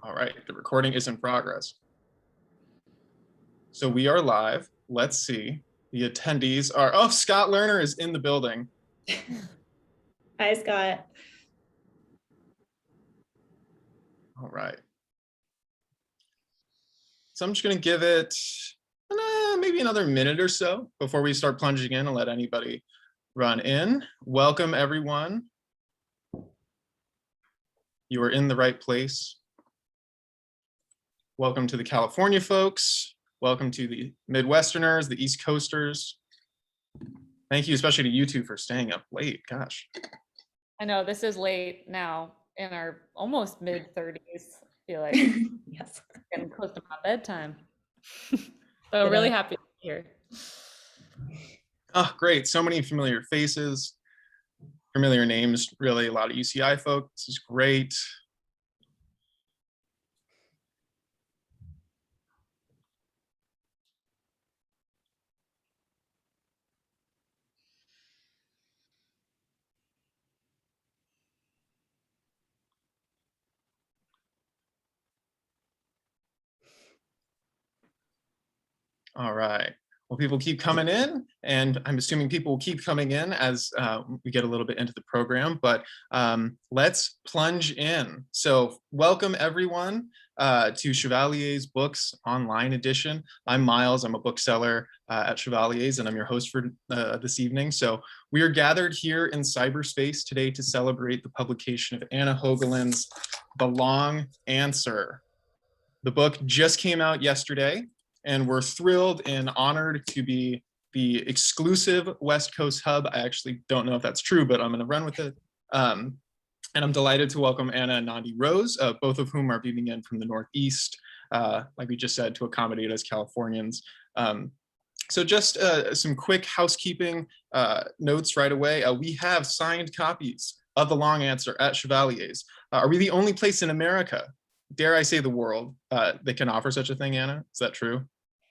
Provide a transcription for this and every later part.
All right, the recording is in progress. So we are live. Let's see. The attendees are, oh, Scott Lerner is in the building. Hi, Scott. All right. So I'm just going to give it maybe another minute or so before we start plunging in and let anybody run in. Welcome, everyone. You are in the right place. Welcome to the California folks. Welcome to the Midwesterners, the East Coasters. Thank you, especially to you two for staying up late. Gosh. I know this is late now in our almost mid-30s. I feel like Yes. getting close to my bedtime. So really happy to be here. Oh, great. So many familiar faces, familiar names, really a lot of UCI folks. This is great. All right. Well, people keep coming in, and I'm assuming people will keep coming in as we get a little bit into the program, but let's plunge in. So welcome everyone to Chevalier's Books Online Edition. I'm Miles, I'm a bookseller at Chevalier's, and I'm your host for this evening. So we are gathered here in cyberspace today to celebrate the publication of Anna Hogeland's The Long Answer. The book just came out yesterday, and we're thrilled and honored to be the exclusive West Coast hub. I actually don't know if that's true, but I'm going to run with it. And I'm delighted to welcome Anna and Nandi Rose, both of whom are beaming in from the Northeast, like we just said, to accommodate us Californians. So just some quick housekeeping notes right away. We have signed copies of The Long Answer at Chevalier's. Are we the only place in America, dare I say the world, that can offer such a thing, Anna? Is that true?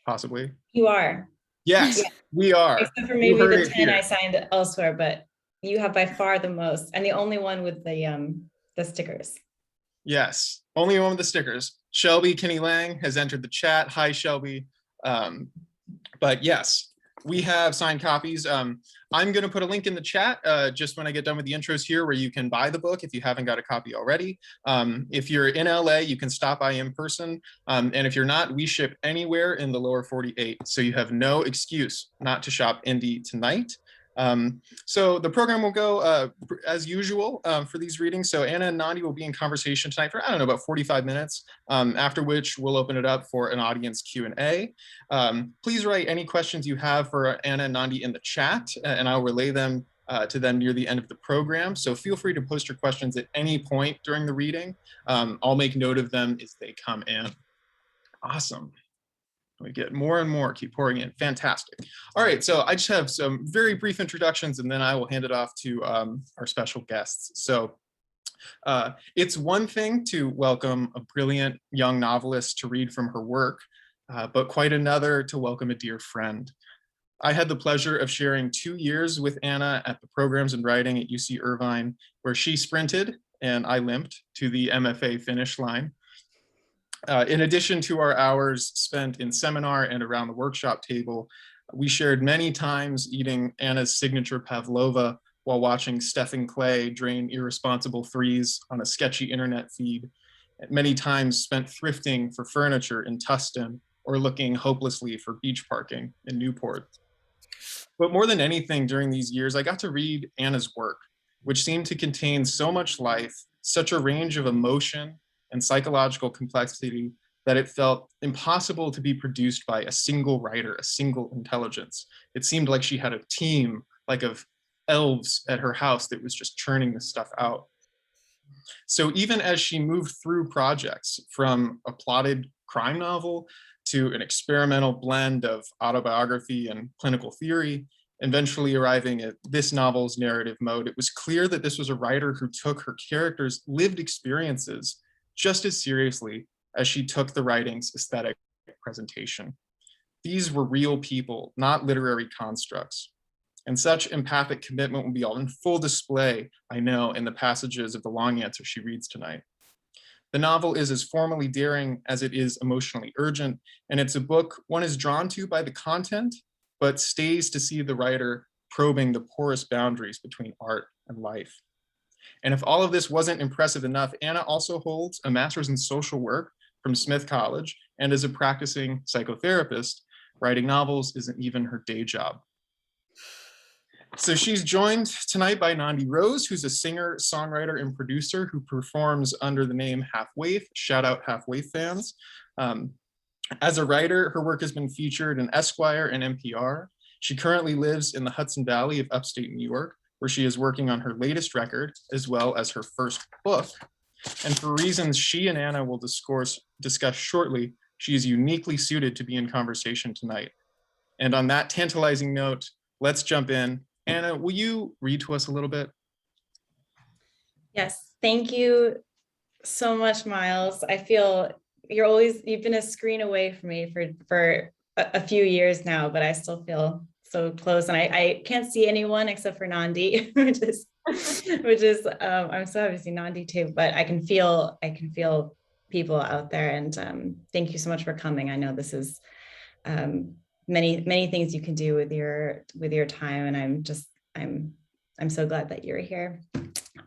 Possibly. You are. Yes, yeah. We are. Except for maybe the 10 I signed elsewhere, but you have by far the most, and the only one with the stickers. Yes, only one with the stickers. Shelby Kinney Lang has entered the chat. Hi, Shelby. But yes, we have signed copies. I'm going to put a link in the chat just when I get done with the intros here, where you can buy the book if you haven't got a copy already. If you're in LA, you can stop by in person. And if you're not, we ship anywhere in the lower 48. So you have no excuse not to shop indie tonight. So the program will go as usual for these readings. So Anna and Nandi will be in conversation tonight for, I don't know, about 45 minutes, after which we'll open it up for an audience Q&A. Please write any questions you have for Anna and Nandi in the chat, and I'll relay them to them near the end of the program. So feel free to post your questions at any point during the reading. I'll make note of them as they come in. Awesome. We get more and more keep pouring in. Fantastic. All right, so I just have some very brief introductions, and then I will hand it off to our special guests. So it's one thing to welcome a brilliant young novelist to read from her work, but quite another to welcome a dear friend. I had the pleasure of sharing 2 years with Anna at the Programs in Writing at UC Irvine, where she sprinted and I limped to the MFA finish line. In addition to our hours spent in seminar and around the workshop table, we shared many times eating Anna's signature pavlova while watching Stephen Clay drain irresponsible threes on a sketchy internet feed. Many times spent thrifting for furniture in Tustin or looking hopelessly for beach parking in Newport. But more than anything during these years, I got to read Anna's work, which seemed to contain so much life, such a range of emotion and psychological complexity that it felt impossible to be produced by a single writer, a single intelligence. It seemed like she had a team, like of elves at her house that was just churning this stuff out. So even as she moved through projects, from a plotted crime novel to an experimental blend of autobiography and clinical theory, eventually arriving at this novel's narrative mode, it was clear that this was a writer who took her characters' lived experiences just as seriously as she took the writing's aesthetic presentation. These were real people, not literary constructs. And such empathic commitment will be on full display, I know, in the passages of The Long Answer she reads tonight. The novel is as formally daring as it is emotionally urgent, and it's a book one is drawn to by the content, but stays to see the writer probing the porous boundaries between art and life. And if all of this wasn't impressive enough, Anna also holds a master's in social work from Smith College and is a practicing psychotherapist. Writing novels isn't even her day job. So she's joined tonight by Nandi Rose, who's a singer, songwriter, and producer who performs under the name Half Waif. Shout out Half Waif fans. As a writer, her work has been featured in Esquire and NPR. She currently lives in the Hudson Valley of upstate New York, where she is working on her latest record, as well as her first book. And for reasons she and Anna will discuss shortly, she is uniquely suited to be in conversation tonight. And on that tantalizing note, let's jump in. Anna, will you read to us a little bit? Yes, thank you so much, Miles. I feel you've been a screen away from me for a few years now, but I still feel so close. And I can't see anyone except for Nandi, which is I'm so happy to see Nandi too, but I can feel people out there. And thank you so much for coming. I know this is many things you can do with your time, and I'm so glad that you're here.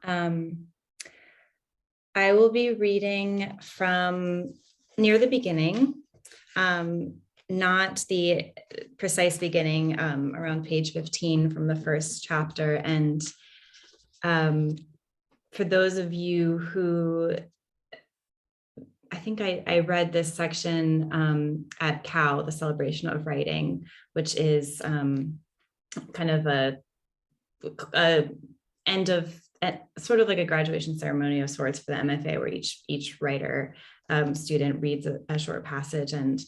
I will be reading from near the beginning, not the precise beginning, around page 15 from the first chapter. And for those of you who, I think I read this section at COW, the Celebration of Writing, which is kind of a end of sort of like a graduation ceremony of sorts for the MFA, where each writer student reads a short passage. And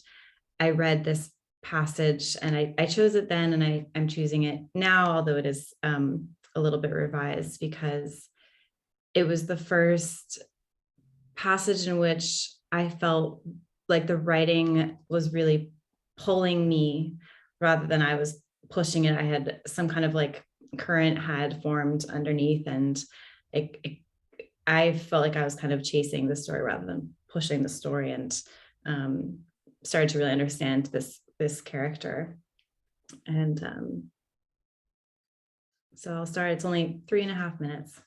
I read this passage, and I chose it then, and I'm choosing it now, although it is a little bit revised, because it was the first passage in which I felt like the writing was really pulling me rather than I was pushing it. I had some kind of like current had formed underneath, and I felt like I was kind of chasing the story rather than pushing the story, and started to really understand this character. And so I'll start. It's only 3.5 minutes.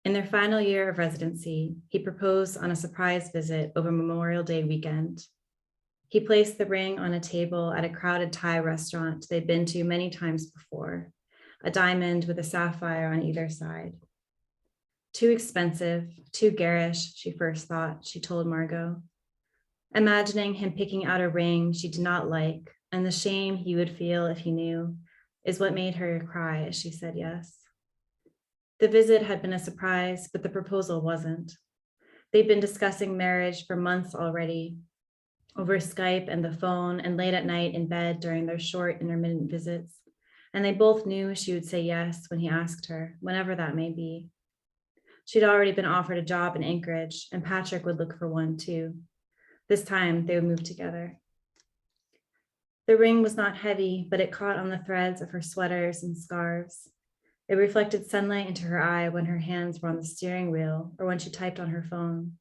In their final year of residency, he proposed on a surprise visit over Memorial Day weekend. He placed the ring on a table at a crowded Thai restaurant they'd been to many times before, a diamond with a sapphire on either side. Too expensive, too garish, she first thought, she told Margot. Imagining him picking out a ring she did not like, and the shame he would feel if he knew, is what made her cry as she said yes. The visit had been a surprise, but the proposal wasn't. They'd been discussing marriage for months already, over Skype and the phone, and late at night in bed during their short intermittent visits. And they both knew she would say yes when he asked her, whenever that may be. She'd already been offered a job in Anchorage, and Patrick would look for one too. This time they would move together. The ring was not heavy, but it caught on the threads of her sweaters and scarves. It reflected sunlight into her eye when her hands were on the steering wheel or when she typed on her phone.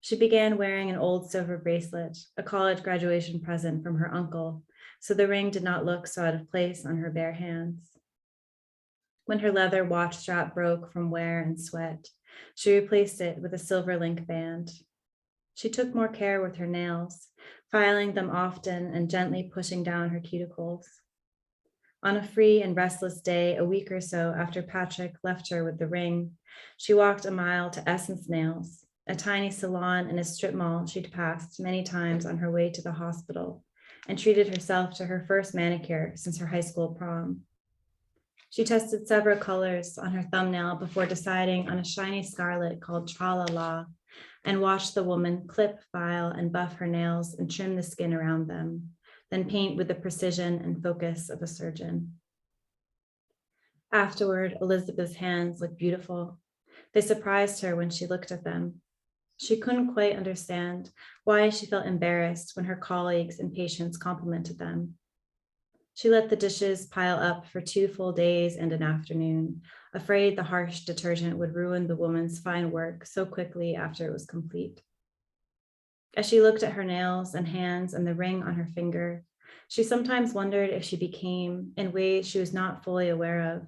She began wearing an old silver bracelet, a college graduation present from her uncle, so the ring did not look so out of place on her bare hands. When her leather watch strap broke from wear and sweat, she replaced it with a silver link band. She took more care with her nails, filing them often and gently pushing down her cuticles. On a free and restless day, a week or so after Patrick left her with the ring, she walked a mile to Essence Nails, a tiny salon in a strip mall she'd passed many times on her way to the hospital, and treated herself to her first manicure since her high school prom. She tested several colors on her thumbnail before deciding on a shiny scarlet called Tra-La-La, and watched the woman clip, file, and buff her nails and trim the skin around them, then paint with the precision and focus of a surgeon. Afterward, Elizabeth's hands looked beautiful. They surprised her when she looked at them. She couldn't quite understand why she felt embarrassed when her colleagues and patients complimented them. She let the dishes pile up for 2 full days and an afternoon, afraid the harsh detergent would ruin the woman's fine work so quickly after it was complete. As she looked at her nails and hands and the ring on her finger, she sometimes wondered if she became, in ways she was not fully aware of,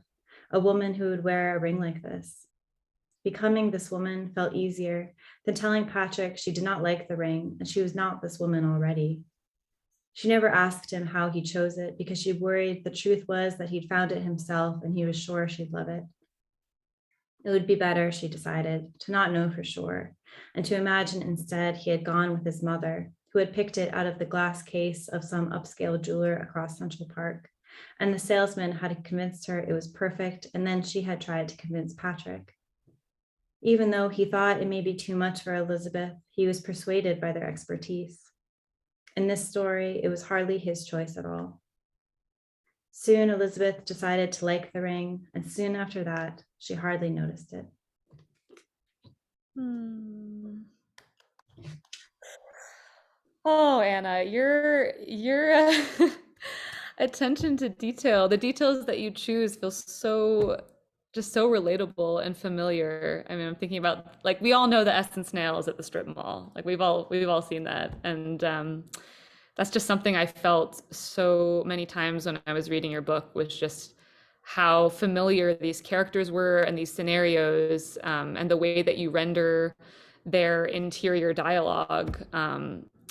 a woman who would wear a ring like this. Becoming this woman felt easier than telling Patrick she did not like the ring and she was not this woman already. She never asked him how he chose it because she worried the truth was that he'd found it himself and he was sure she'd love it. It would be better, she decided, to not know for sure and to imagine instead he had gone with his mother, who had picked it out of the glass case of some upscale jeweler across Central Park. And the salesman had convinced her it was perfect, and then she had tried to convince Patrick. Even though he thought it may be too much for Elizabeth, he was persuaded by their expertise. In this story, it was hardly his choice at all. Soon, Elizabeth decided to like the ring, and soon after that, she hardly noticed it. Oh, Anna, your attention to detail, the details that you choose feel so just so relatable and familiar. I mean, I'm thinking about, like, we all know the Essence nails at the strip mall. Like we've all seen that, and that's just something I felt so many times when I was reading your book, was just how familiar these characters were and these scenarios, and the way that you render their interior dialogue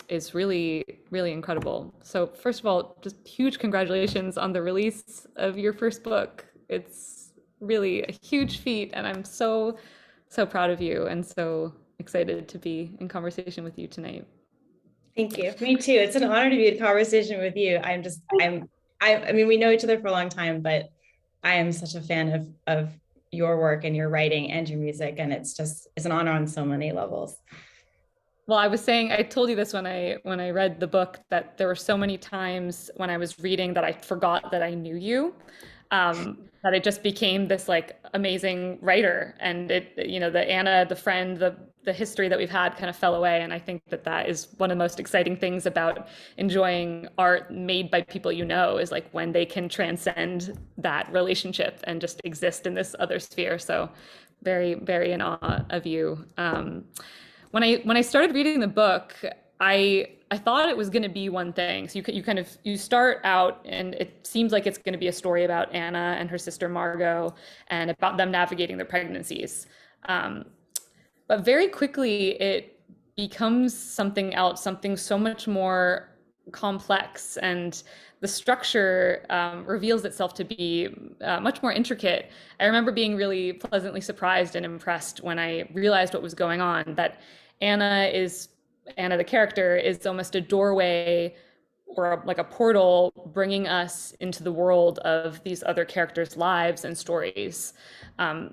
is really, really incredible. So first of all, just huge congratulations on the release of your first book. It's really a huge feat, and I'm so, so proud of you and so excited to be in conversation with you tonight. Thank you. Me too. It's an honor to be in conversation with you. I mean, we know each other for a long time, but I am such a fan of your work and your writing and your music, and it's an honor on so many levels. Well, I was saying, I told you this when I read the book, that there were so many times when I was reading that I forgot that I knew you, that it just became this like amazing writer, and the Anna, the friend, the history that we've had kind of fell away. And I think that is one of the most exciting things about enjoying art made by people you know, is like when they can transcend that relationship and just exist in this other sphere. So very, very in awe of you. When I started reading the book, I thought it was going to be one thing. So you start out and it seems like it's going to be a story about Anna and her sister Margot and about them navigating their pregnancies. But very quickly it becomes something else, something so much more complex, and the structure reveals itself to be much more intricate. I remember being really pleasantly surprised and impressed when I realized what was going on, that Anna, the character, is almost a doorway or like a portal bringing us into the world of these other characters' lives and stories.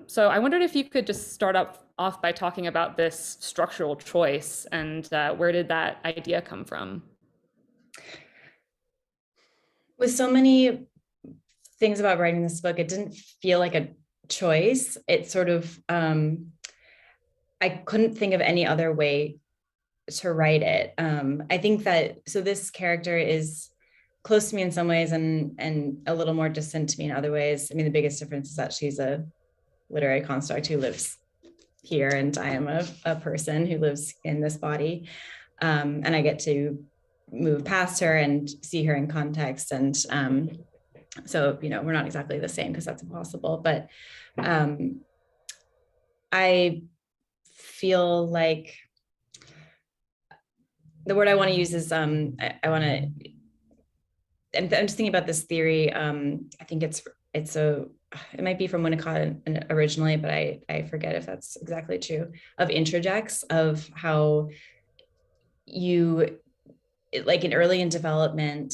So I wondered if you could just start off by talking about this structural choice, and where did that idea come from? With so many things about writing this book, it didn't feel like a choice. It sort of, I couldn't think of any other way to write it. I think that, so this character is close to me in some ways and a little more distant to me in other ways. I mean, the biggest difference is that she's a literary construct who lives here, and I am a person who lives in this body. And I get to move past her and see her in context. And so, we're not exactly the same because that's impossible, but I feel like the word I want to use is, I'm just thinking about this theory. I think it might be from Winnicott originally, but I forget if that's exactly true, of introjects, of how you, like early in development,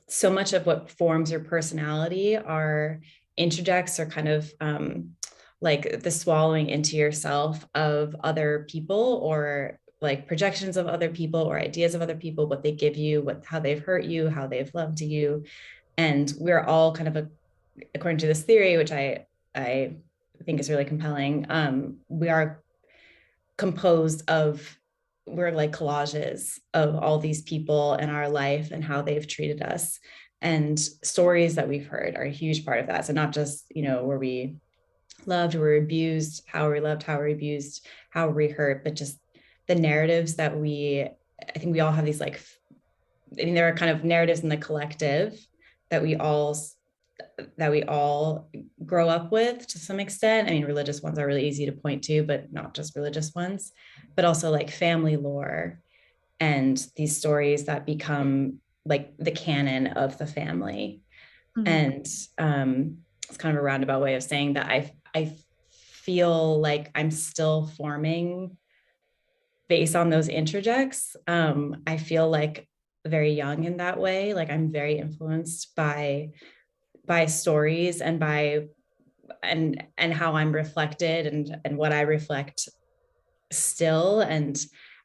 so much of what forms your personality are introjects, or kind of like the swallowing into yourself of other people, or like projections of other people, or ideas of other people, what they give you, how they've hurt you, how they've loved you. And we're all kind of, according to this theory, which I think is really compelling, we are composed of, we're like collages of all these people in our life and how they've treated us. And stories that we've heard are a huge part of that. So not just, you know, were we loved or abused, how were we loved, how were we abused, how were we hurt, but just the narratives that I think we all have these like, I mean, there are kind of narratives in the collective that we all grow up with to some extent. I mean, religious ones are really easy to point to, but not just religious ones, but also like family lore and these stories that become like the canon of the family. And it's kind of a roundabout way of saying that I feel like I'm still forming based on those interjects. I feel like very young in that way. Like I'm very influenced by stories and by and how I'm reflected and what I reflect still. And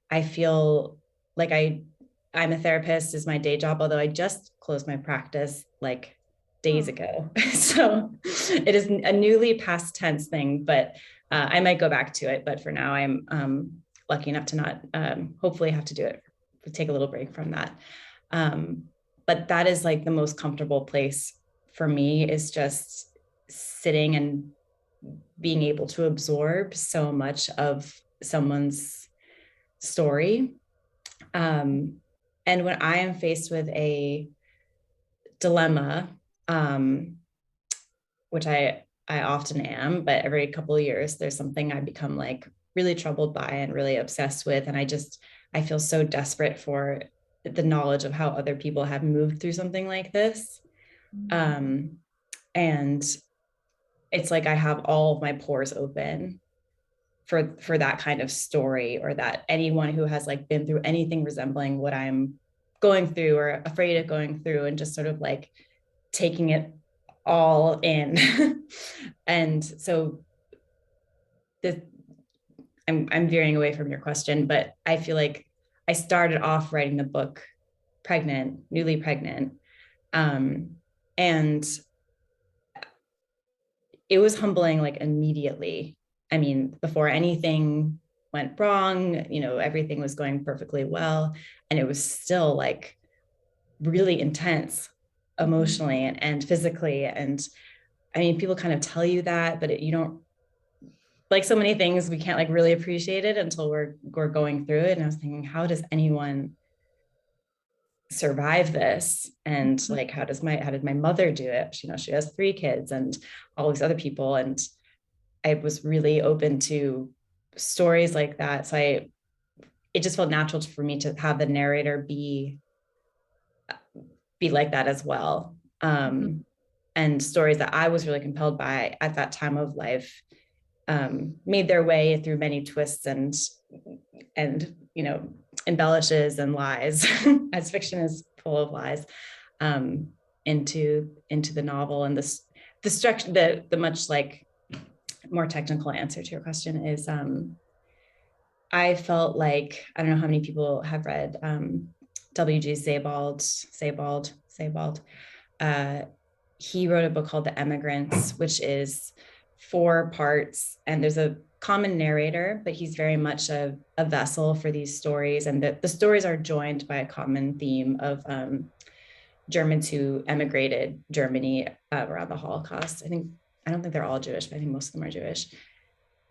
I feel like I'm a therapist is my day job, although I just closed my practice like days ago. So it is a newly past tense thing, but I might go back to it. But for now, I'm lucky enough to not hopefully have to do it, take a little break from that. But that is like the most comfortable place for me, is just sitting and being able to absorb so much of someone's story. And when I am faced with a dilemma, which I often am, but every couple of years, there's something I become like really troubled by and really obsessed with. And I feel so desperate for the knowledge of how other people have moved through something like this. And it's like I have all of my pores open for that kind of story, or that anyone who has like been through anything resembling what I'm going through or afraid of going through, and just sort of like taking it all in. And so I'm veering away from your question, but I feel like I started off writing the book pregnant, newly pregnant. And it was humbling, like immediately. I mean, before anything went wrong, you know, everything was going perfectly well. And it was still like really intense emotionally and physically. And I mean, people kind of tell you that, but you don't, like so many things, we can't like really appreciate it until we're going through it. And I was thinking, how does anyone survive this? And like, how did my mother do it? You know, she has 3 kids and all these other people. And I was really open to stories like that. So it just felt natural for me to have the narrator be like that as well. And stories that I was really compelled by at that time of life made their way through many twists and you know, embellishes and lies, as fiction is full of lies, into the novel. And the structure, the much like more technical answer to your question is, I felt like, I don't know how many people have read W.G. Sebald. He wrote a book called The Emigrants, which is 4 parts, and there's a common narrator, but he's very much a vessel for these stories. And the stories are joined by a common theme of Germans who emigrated Germany around the Holocaust. I don't think they're all Jewish, but I think most of them are Jewish.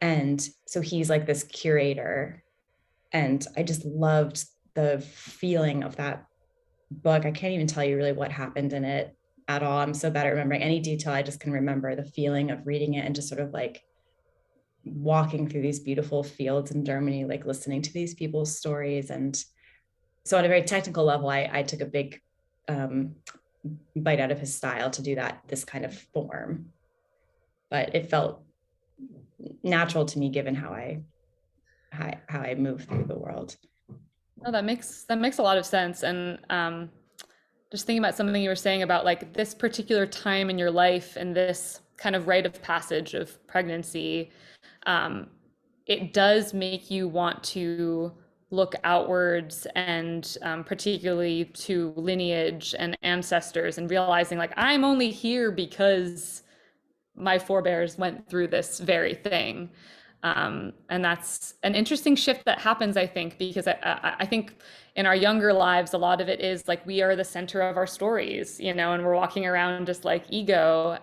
And so he's like this curator. And I just loved the feeling of that book. I can't even tell you really what happened in it at all. I'm so bad at remembering any detail. I just can remember the feeling of reading it and just sort of like walking through these beautiful fields in Germany, like listening to these people's stories. And so on a very technical level, I took a big bite out of his style to do this kind of form. But it felt natural to me given how I move through the world. Oh, that makes a lot of sense. And just thinking about something you were saying about like this particular time in your life and this kind of rite of passage of pregnancy, it does make you want to look outwards, and particularly to lineage and ancestors, and realizing like I'm only here because my forebears went through this very thing. And that's an interesting shift that happens, I think, because I think in our younger lives, a lot of it is like we are the center of our stories, you know, and we're walking around just like ego.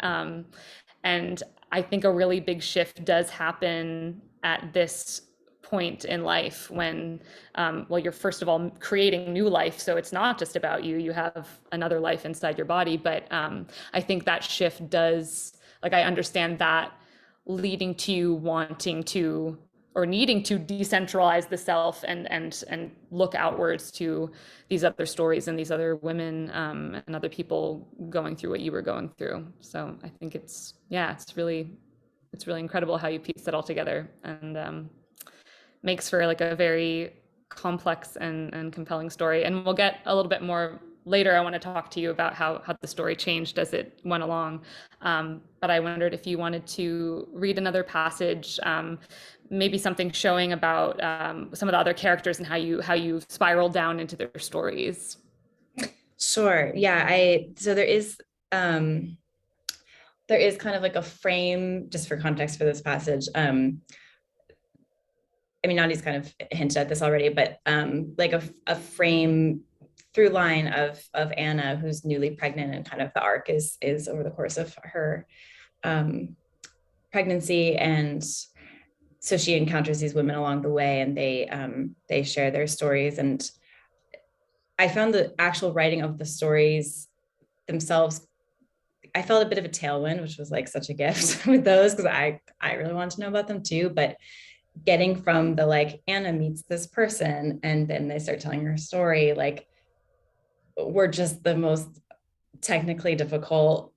And I think a really big shift does happen at this point in life when, well, you're first of all creating new life. So it's not just about you, you have another life inside your body. But I think that shift does, like, I understand that leading to you wanting to or needing to decentralize the self and look outwards to these other stories and these other women and other people going through what you were going through. So I think it's, yeah, it's really incredible how you piece it all together, and makes for like a very complex and compelling story. And we'll get a little bit more later. I want to talk to you about how the story changed as it went along. But I wondered if you wanted to read another passage, maybe something showing about some of the other characters and how you spiraled down into their stories. Sure. Yeah. So there is kind of like a frame, just for context for this passage. I mean, Nandi's kind of hinted at this already, but like a frame through line of Anna, who's newly pregnant, and kind of the arc is over the course of her pregnancy. And so she encounters these women along the way, and they share their stories. And I found the actual writing of the stories themselves, I felt a bit of a tailwind, which was like such a gift with those, because I really wanted to know about them too. But getting from the like Anna meets this person and then they start telling her story, like, were just the most technically difficult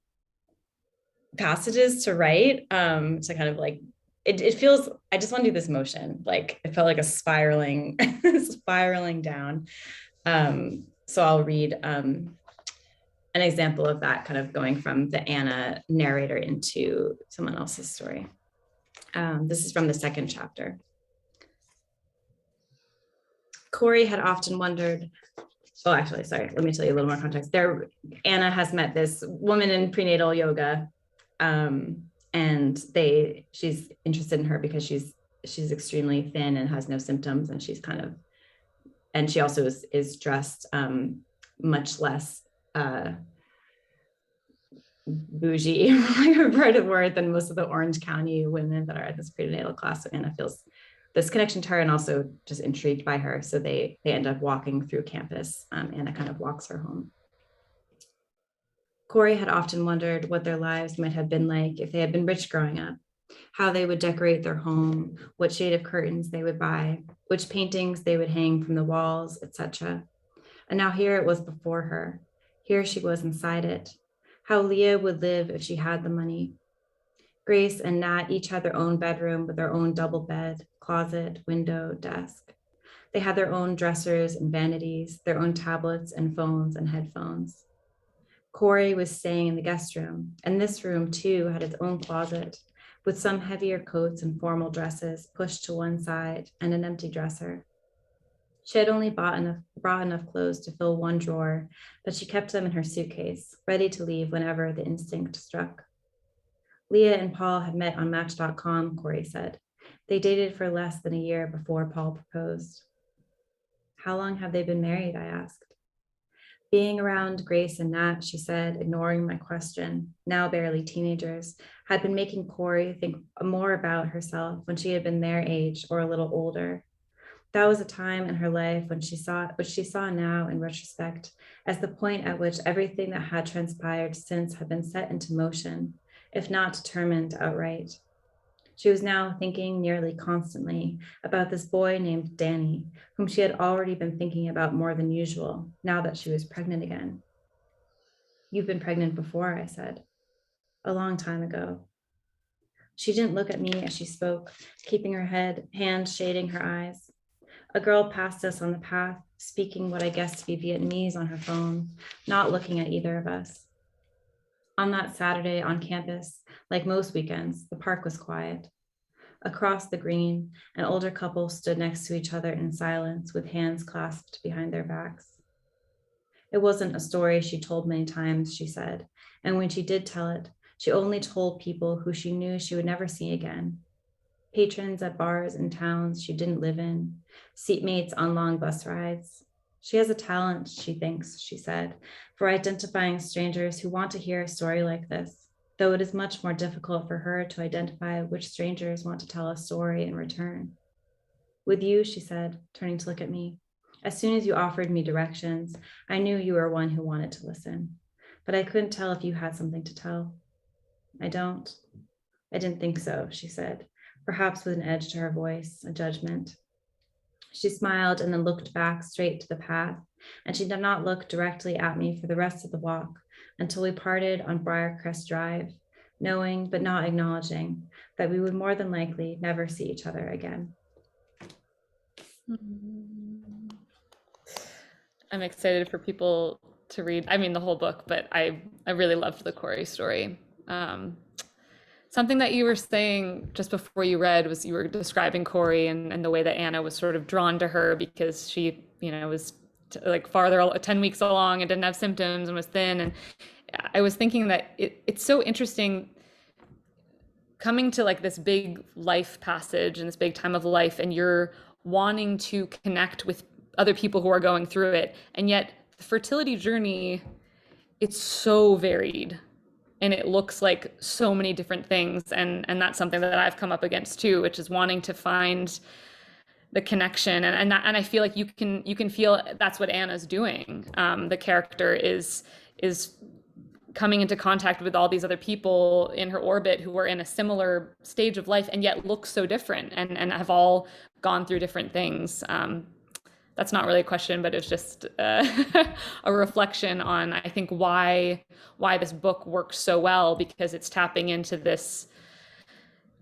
passages to write, to kind of like, it feels, I just want to do this motion, like it felt like a spiraling down. So I'll read an example of that, kind of going from the Anna narrator into someone else's story. This is from the second chapter. Corey had often wondered, oh, actually, sorry, let me tell you a little more context. Anna has met this woman in prenatal yoga, and she's interested in her because she's extremely thin and has no symptoms, and she also is dressed much less bougie, like a part of word, than most of the Orange County women that are at this prenatal class. So Anna feels this connection to her and also just intrigued by her. So they end up walking through campus. Anna kind of walks her home. Corey had often wondered what their lives might have been like if they had been rich growing up, how they would decorate their home, what shade of curtains they would buy, which paintings they would hang from the walls, etc. And now here it was before her. Here she was inside it. How Leah would live if she had the money. Grace and Nat each had their own bedroom with their own double bed, closet, window, desk. They had their own dressers and vanities, their own tablets and phones and headphones. Corey was staying in the guest room, and this room too had its own closet, with some heavier coats and formal dresses pushed to one side and an empty dresser. She had only brought enough clothes to fill one drawer, but she kept them in her suitcase, ready to leave whenever the instinct struck. Leah and Paul had met on Match.com, Corey said. They dated for less than a year before Paul proposed. How long have they been married? I asked. Being around Grace and Nat, she said, ignoring my question, now barely teenagers, had been making Corey think more about herself when she had been their age or a little older. That was a time in her life when she saw what she saw now in retrospect as the point at which everything that had transpired since had been set into motion, if not determined outright. She was now thinking nearly constantly about this boy named Danny, whom she had already been thinking about more than usual, now that she was pregnant again. You've been pregnant before, I said. A long time ago. She didn't look at me as she spoke, keeping her hand shading her eyes. A girl passed us on the path, speaking what I guessed to be Vietnamese on her phone, not looking at either of us. On that Saturday on campus, like most weekends, the park was quiet. Across the green, an older couple stood next to each other in silence with hands clasped behind their backs. It wasn't a story she told many times, she said, and when she did tell it, she only told people who she knew she would never see again. patrons at bars in towns she didn't live in, seatmates on long bus rides. She has a talent, she thinks, she said, for identifying strangers who want to hear a story like this, though it is much more difficult for her to identify which strangers want to tell a story in return. With you, she said, turning to look at me. As soon as you offered me directions, I knew you were one who wanted to listen, but I couldn't tell if you had something to tell. I don't. I didn't think so, she said, perhaps with an edge to her voice, a judgment. She smiled and then looked back straight to the path, and she did not look directly at me for the rest of the walk until we parted on Briarcrest Drive, knowing but not acknowledging that we would more than likely never see each other again. I'm excited for people to read, I mean, the whole book, but I really loved the Corey story. Something that you were saying just before you read was you were describing Corey and the way that Anna was sort of drawn to her because she, was like farther 10 weeks along and didn't have symptoms and was thin. And I was thinking that it's so interesting coming to like this big life passage and this big time of life, and you're wanting to connect with other people who are going through it. And yet the fertility journey, it's so varied. And it looks like so many different things. And that's something that I've come up against too, which is wanting to find the connection. And I feel like you can feel that's what Anna's doing. The character is coming into contact with all these other people in her orbit who are in a similar stage of life and yet look so different and have all gone through different things. That's not really a question, but it's just a reflection on, I think, why this book works so well, because it's tapping into this,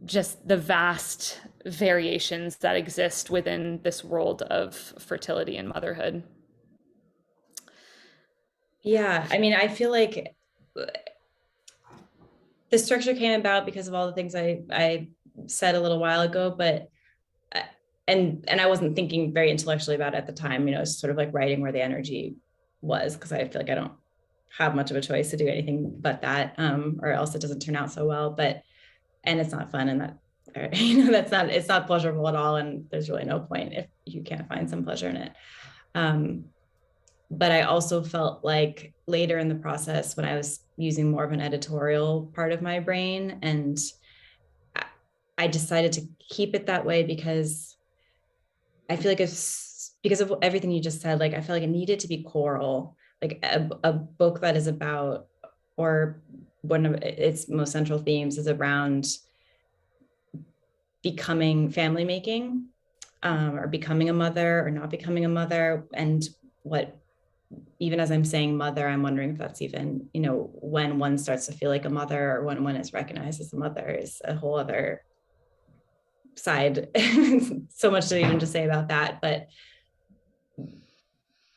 just the vast variations that exist within this world of fertility and motherhood. Yeah, I mean, I feel like the structure came about because of all the things I said a little while ago, but and I wasn't thinking very intellectually about it at the time, it's sort of like writing where the energy was, because I feel like I don't have much of a choice to do anything but that, or else it doesn't turn out so well. And it's not fun, and that, it's not pleasurable at all. And there's really no point if you can't find some pleasure in it. But I also felt like later in the process, when I was using more of an editorial part of my brain, and I decided to keep it that way because I feel like it's because of everything you just said, like, I feel like it needed to be choral, like a book that is about, or one of its most central themes is around becoming family making, or becoming a mother or not becoming a mother. And what, even as I'm saying mother, I'm wondering if that's even, when one starts to feel like a mother, or when one is recognized as a mother, is a whole other side. So much to even just say about that, but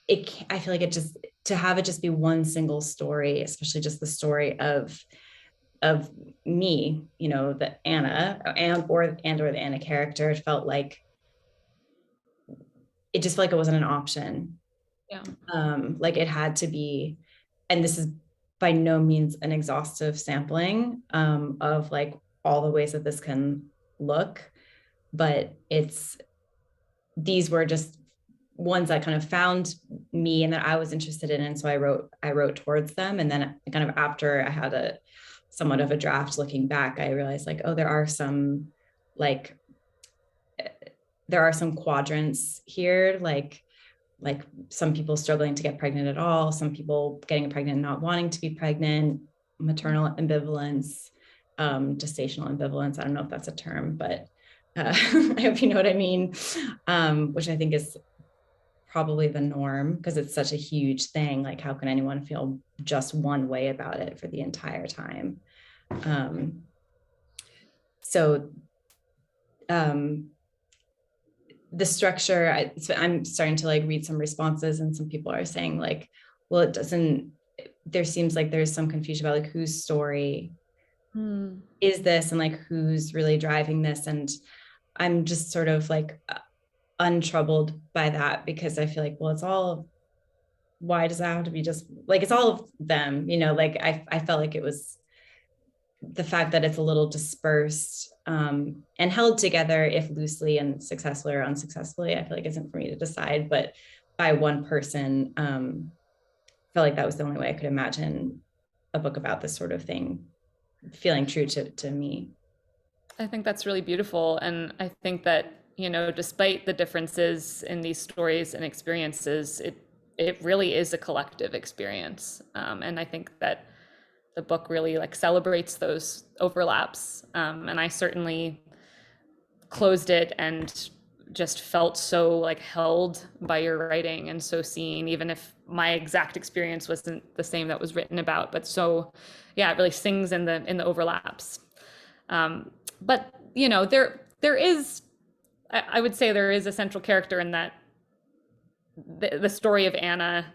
I feel like it just, to have it just be one single story, especially just the story of me, the Anna or the Anna character, it felt like it just felt like it wasn't an option. Yeah. Like it had to be, and this is by no means an exhaustive sampling of like all the ways that this can look, but these were just ones that kind of found me and that I was interested in. And so I wrote towards them. And then kind of after I had somewhat of a draft looking back, I realized like, oh, there are some quadrants here, like some people struggling to get pregnant at all, some people getting pregnant, not wanting to be pregnant, maternal ambivalence, gestational ambivalence. I don't know if that's a term, but I hope you know what I mean, which I think is probably the norm because it's such a huge thing. Like, how can anyone feel just one way about it for the entire time? The structure, I'm starting to like read some responses, and some people are saying like, well, there seems like there's some confusion about like whose story is this, and like who's really driving this. And I'm just sort of like untroubled by that, because I feel like, well, why does that have to be just like, it's all of them, like I felt like it was the fact that it's a little dispersed and held together, if loosely and successfully or unsuccessfully, I feel like isn't for me to decide, but by one person. Felt like that was the only way I could imagine a book about this sort of thing feeling true to me. I think that's really beautiful. And I think that, you know, despite the differences in these stories and experiences, it really is a collective experience. And I think that the book really like celebrates those overlaps. And I certainly closed it and just felt so like held by your writing and so seen, even if my exact experience wasn't the same that was written about. But so, yeah, it really sings in the overlaps. But you know, there is, I would say there is a central character in that the story of Anna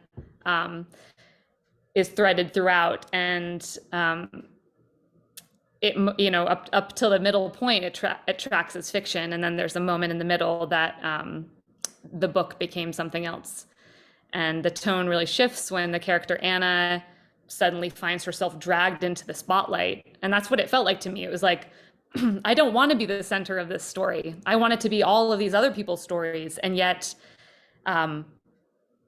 is threaded throughout, and it, you know, up till the middle point, it tracks as fiction, and then there's a moment in the middle that the book became something else, and the tone really shifts when the character Anna suddenly finds herself dragged into the spotlight, and that's what it felt like to me. It was like, I don't want to be the center of this story. I want it to be all of these other people's stories, and yet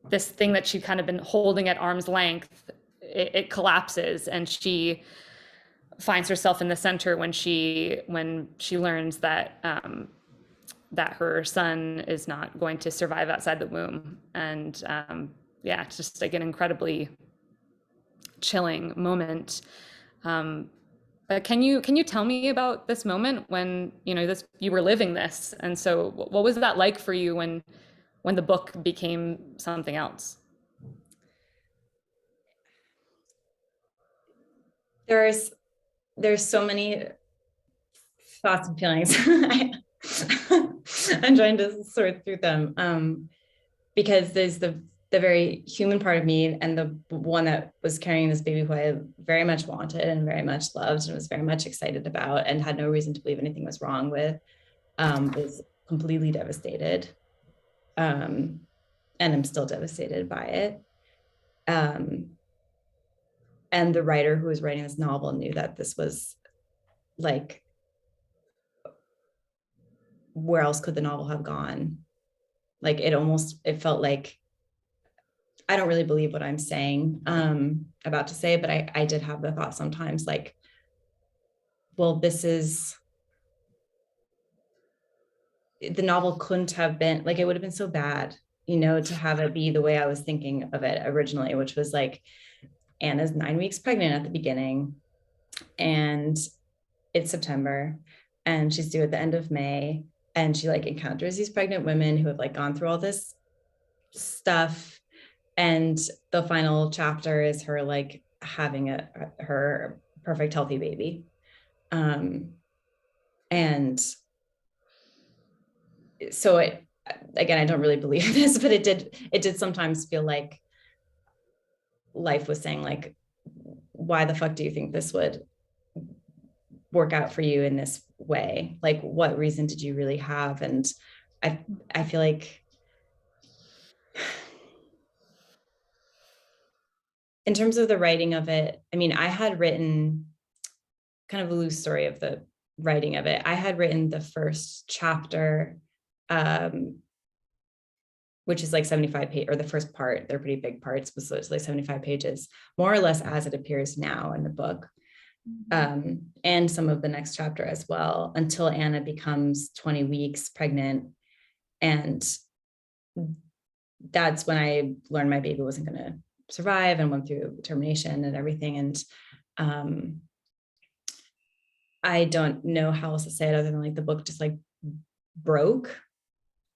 this thing that she'd kind of been holding at arm's length, it collapses, and she finds herself in the center when she learns that that her son is not going to survive outside the womb. And yeah, it's just like an incredibly chilling moment. But can you tell me about this moment when, you know, you were living this, and so what was that like for you when the book became something else? There's so many thoughts and feelings. I'm trying to sort through them, because there's the very human part of me, and the one that was carrying this baby who I very much wanted and very much loved and was very much excited about and had no reason to believe anything was wrong with, was completely devastated, and I'm still devastated by it. And the writer who was writing this novel knew that this was like, where else could the novel have gone? Like, it felt like, I don't really believe what I'm saying, about to say, but I did have the thought sometimes like, well, the novel couldn't have been like, it would have been so bad, you know, to have it be the way I was thinking of it originally, which was like, Anna's 9 weeks pregnant at the beginning, and it's September, and she's due at the end of May, and she like encounters these pregnant women who have like gone through all this stuff, and the final chapter is her like having her perfect healthy baby, and so it, again, I don't really believe this, but it did sometimes feel like life was saying like, why the fuck do you think this would work out for you in this way? Like, what reason did you really have? And I feel like, in terms of the writing of it, I mean, I had written kind of a loose story of the writing of it. I had written the first chapter, which is like 75 pages, or the first part, they're pretty big parts, so it's like 75 pages, more or less as it appears now in the book. And some of the next chapter as well, until Anna becomes 20 weeks pregnant. And that's when I learned my baby wasn't going to survive, and went through termination and everything. And I don't know how else to say it other than like the book just like broke.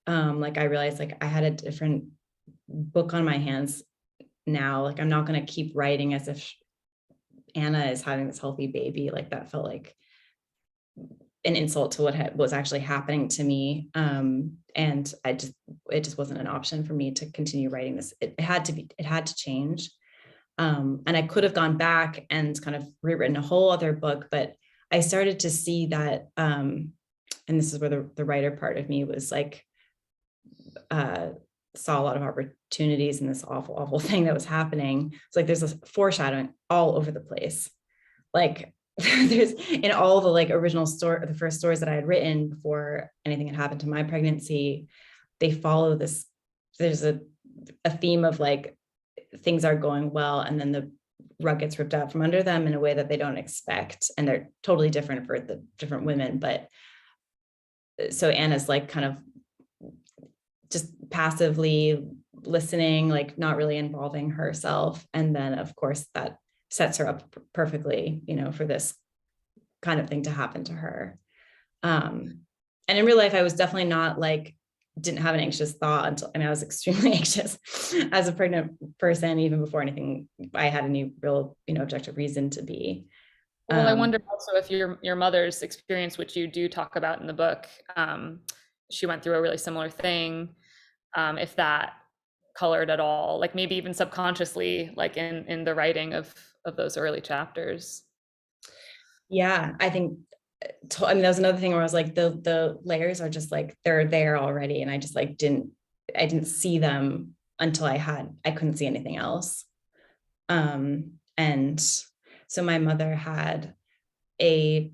Like I realized like I had a different book on my hands now. Like, I'm not going to keep writing as if Anna is having this healthy baby. Like, that felt like an insult to what was actually happening to me. And it just wasn't an option for me to continue writing this. It had to change. And I could have gone back and kind of rewritten a whole other book, but I started to see that, and this is where the writer part of me was like, saw a lot of opportunities in this awful thing that was happening. It's like there's this foreshadowing all over the place. Like, there's in all the like original story, the first stories that I had written before anything had happened to my pregnancy, they follow this, there's a theme of like things are going well and then the rug gets ripped out from under them in a way that they don't expect, and they're totally different for the different women. But so Anna's like kind of just passively listening, like not really involving herself, and then of course that sets her up perfectly, you know, for this kind of thing to happen to her. And in real life I was definitely not like, didn't have an anxious thought until, I mean, I was extremely anxious as a pregnant person, even before anything, I had any real, you know, objective reason to be. Well, I wonder also if your mother's experience, which you do talk about in the book, she went through a really similar thing, if that colored at all, like maybe even subconsciously, like in the writing of those early chapters. Yeah, I think, I mean, that was another thing where I was like, the layers are just like, they're there already. And I just like, I didn't see them until I couldn't see anything else. And so my mother had a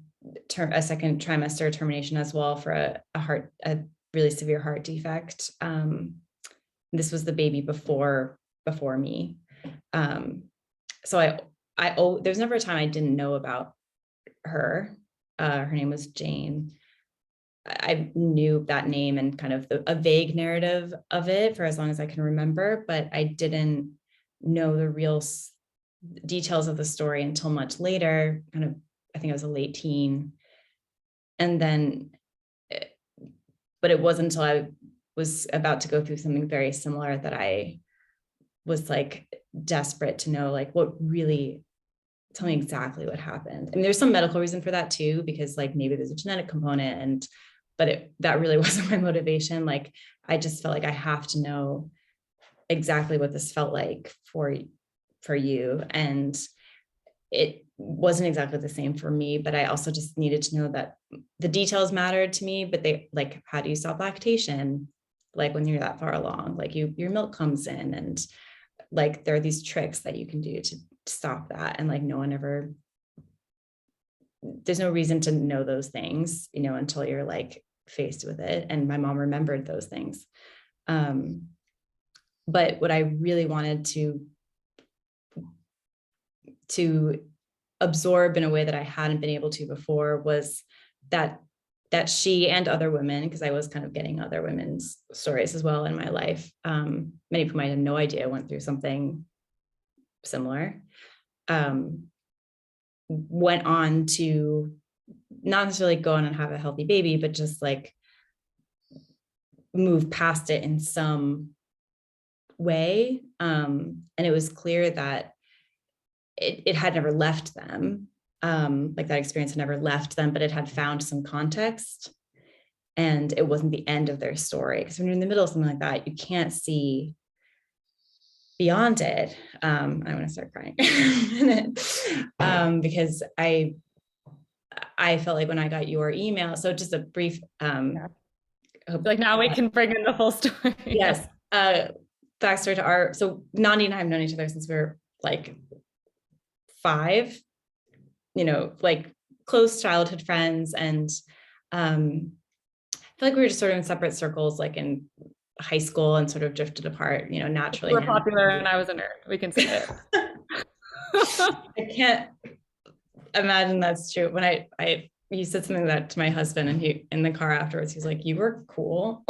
second trimester termination as well for a really severe heart defect. This was the baby before me. So there's never a time I didn't know about her. Her name was Jane. I knew that name and kind of a vague narrative of it for as long as I can remember, but I didn't know the real details of the story until much later, kind of, I think I was a late teen. And then, but it wasn't until I was about to go through something very similar that I was like desperate to know like what really, tell me exactly what happened. I mean, there's some medical reason for that too, because like maybe there's a genetic component, but that really wasn't my motivation. Like, I just felt like I have to know exactly what this felt like for you. And it wasn't exactly the same for me, but I also just needed to know that the details mattered to me, but they like, how do you stop lactation? Like when you're that far along, like your milk comes in, and like, there are these tricks that you can do to stop that. And like, there's no reason to know those things, you know, until you're like faced with it. And my mom remembered those things. But what I really wanted to absorb in a way that I hadn't been able to before was that she and other women, because I was kind of getting other women's stories as well in my life, many of whom I had no idea went through something similar, went on to not necessarily go on and have a healthy baby, but just like move past it in some way. And it was clear that it had never left them. Like that experience had never left them, but it had found some context, and it wasn't the end of their story. Because when you're in the middle of something like that, you can't see beyond it. I want to start crying because I felt like when I got your email, so just a brief, like now we can bring in the full story. Yes. Backstory to so Nandi and I have known each other since we were like 5, you know, like close childhood friends. And I feel like we were just sort of in separate circles, like in high school, and sort of drifted apart, you know, naturally. You were popular and I was a nerd. We can say it. I can't imagine that's true. When you said something like that to my husband, and he, in the car afterwards, he's like, "You were cool."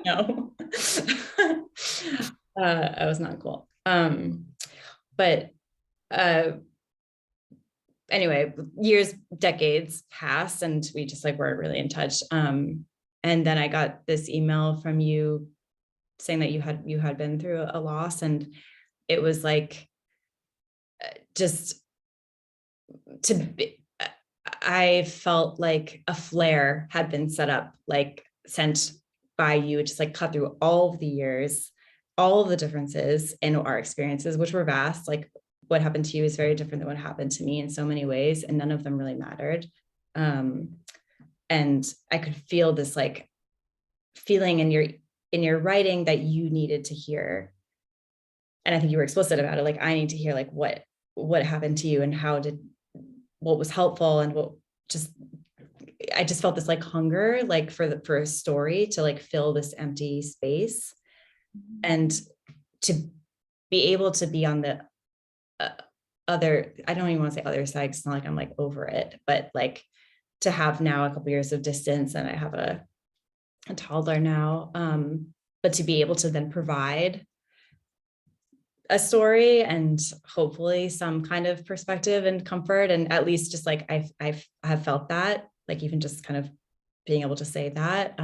No, I was not cool. But anyway, decades passed, and we just like weren't really in touch. And then I got this email from you saying that you had been through a loss, and it was like I felt like a flare had been set up, like sent by you, just like cut through all of the years, all of the differences in our experiences, which were vast. Like what happened to you is very different than what happened to me in so many ways, and none of them really mattered. And I could feel this like feeling in your writing that you needed to hear. And I think you were explicit about it. Like, I need to hear like what happened to you, and how did what was helpful and I just felt this like hunger, like for a story to like fill this empty space, and to be able to be on the other, I don't even want to say other side, 'cause it's not like I'm like over it, but like to have now a couple years of distance, and I have a toddler now, but to be able to then provide a story and hopefully some kind of perspective and comfort, and at least just like I have felt that, like even just kind of being able to say that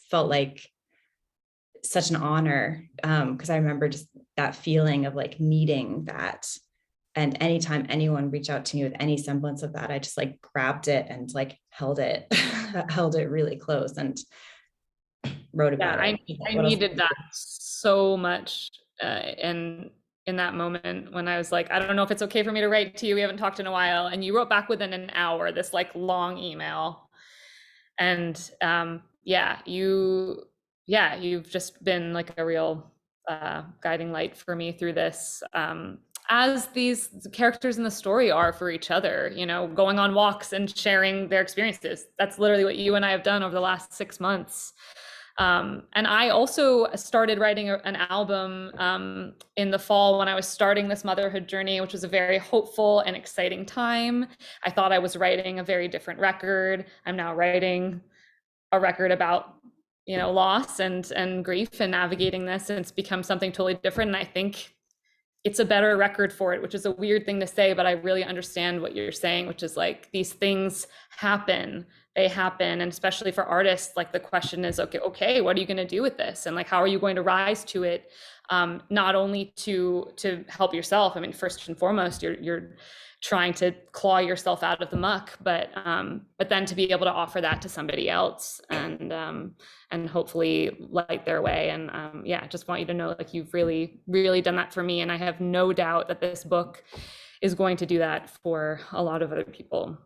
felt like such an honor, because I remember just that feeling of like needing that. And anytime anyone reached out to me with any semblance of that, I just like grabbed it and like held it, held it really close and wrote Yeah, about I it. I What else? needed that so much, in that moment when I was like, I don't know if it's okay for me to write to you. We haven't talked in a while, and you wrote back within an hour this like long email, and you've just been like a real guiding light for me through this. As these characters in the story are for each other, you know, going on walks and sharing their experiences. That's literally what you and I have done over the last 6 months. And I also started writing an album in the fall when I was starting this motherhood journey, which was a very hopeful and exciting time. I thought I was writing a very different record. I'm now writing a record about, you know, loss and grief and navigating this, and it's become something totally different. And I think it's a better record for it, which is a weird thing to say, but I really understand what you're saying, which is like these things happen, they happen. And especially for artists, like the question is, okay, what are you going to do with this? And like, how are you going to rise to it? Not only to help yourself. I mean, first and foremost, you're trying to claw yourself out of the muck, but then to be able to offer that to somebody else and hopefully light their way. And I just want you to know, like, you've really, really done that for me. And I have no doubt that this book is going to do that for a lot of other people.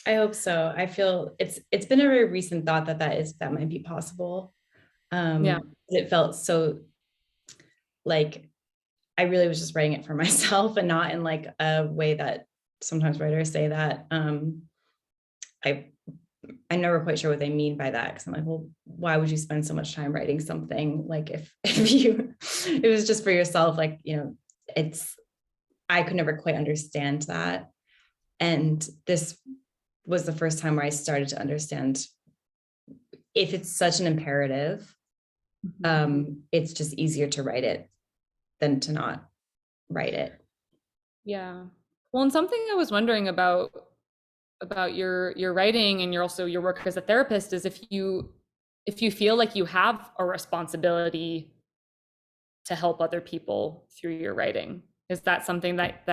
I hope so. I feel it's been a very recent thought that might be possible. It felt so like I really was just writing it for myself and not in like a way that sometimes writers say that. I'm never quite sure what they mean by that, because I'm like, well, why would you spend so much time writing something like if it was just for yourself, like, you know, I could never quite understand that. And this was the first time where I started to understand, if it's such an imperative, it's just easier to write it than to not write it. Yeah. Well, and something I was wondering about your writing and your work as a therapist is if you feel like you have a responsibility to help other people through your writing. Is that something that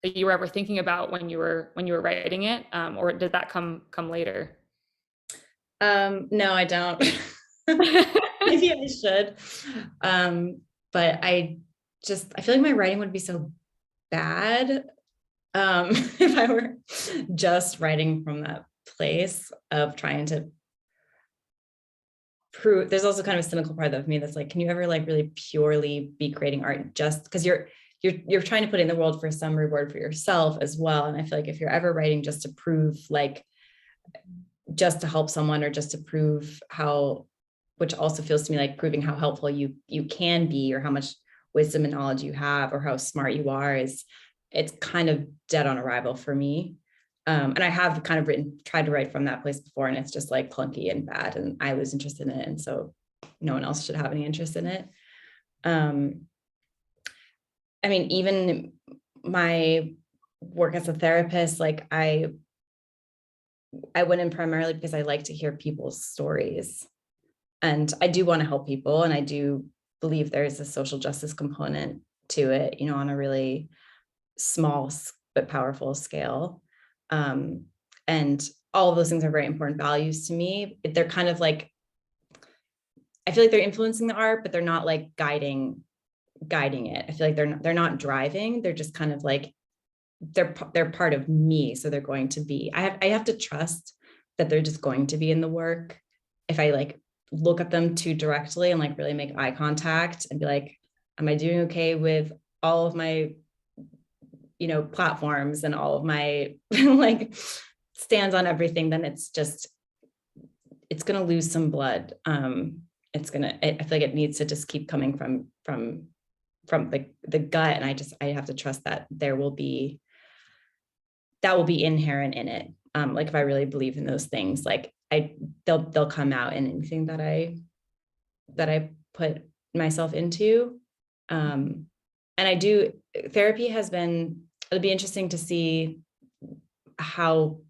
you were ever thinking about when you were writing it, or did that come later? No, I don't. Maybe I should. But I feel like my writing would be so bad if I were just writing from that place of trying to prove. There's also kind of a cynical part of me that's like, can you ever like really purely be creating art just because you're trying to put it in the world for some reward for yourself as well? And I feel like if you're ever writing just to prove, like just to help someone, or just to prove how, which also feels to me like proving how helpful you can be, or how much wisdom and knowledge you have, or how smart you are, it's kind of dead on arrival for me. And I have kind of tried to write from that place before, and it's just like clunky and bad, and I was interested in it, and so no one else should have any interest in it. I mean, even my work as a therapist, like I went in primarily because I like to hear people's stories, and I do want to help people, and I do believe there's a social justice component to it, you know, on a really small but powerful scale. And all of those things are very important values to me. They're kind of like, I feel like they're influencing the art, but they're not like guiding it. I feel like they're not driving. They're just kind of like, they're part of me. So they're going to be, I have to trust that they're just going to be in the work. If I like look at them too directly and like really make eye contact and be like, am I doing okay with all of my, platforms and all of my like stands on everything, then it's going to lose some blood. I feel like it needs to just keep coming from the gut. And I have to trust that that will be inherent in it. Like if I really believe in those things, like they'll come out in anything that I put myself into. And therapy it'll be interesting to see how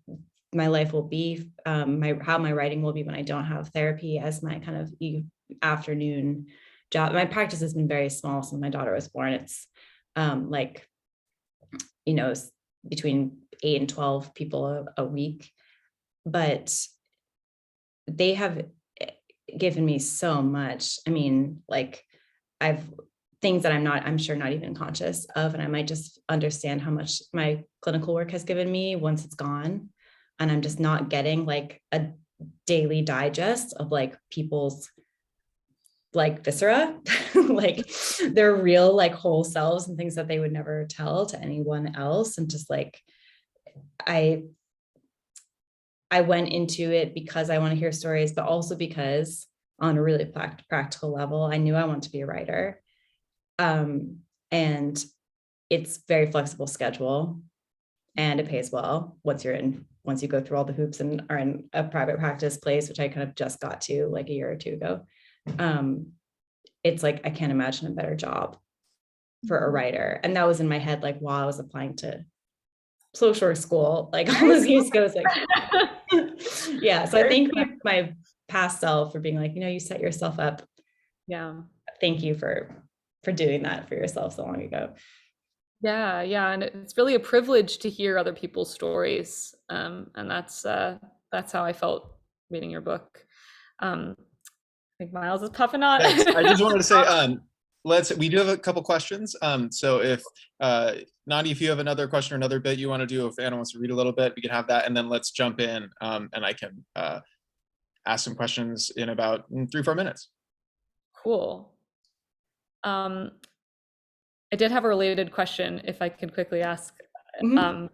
my life will be, how my writing will be when I don't have therapy as my kind of afternoon job. My practice has been very small since my daughter was born. It's between 8 and 12 people a week, but they have given me so much. I mean, like I've things that I'm sure not even conscious of, and I might just understand how much my clinical work has given me once it's gone. And I'm just not getting like a daily digest of like people's like viscera, like their real like whole selves and things that they would never tell to anyone else. And just like, I went into it because I want to hear stories, but also because on a really practical level, I knew I want to be a writer. And it's very flexible schedule and it pays well once you go through all the hoops and are in a private practice place, which I kind of just got to like a year or two ago. It's like, I can't imagine a better job for a writer. And that was in my head, like while I was applying to social work school, like all those years ago, it's like, yeah. So I thank my past self for being like, you set yourself up. Yeah. Thank you for doing that for yourself so long ago. Yeah. And it's really a privilege to hear other people's stories. And that's how I felt reading your book. I think Miles is puffing on. Thanks. I just wanted to say, we do have a couple questions. So if Nandi, if you have another question or another bit you want to do, if Anna wants to read a little bit, we can have that, and then let's jump in, and I can ask some questions in about 3-4 minutes. Cool. I did have a related question, if I could quickly ask. Mm-hmm.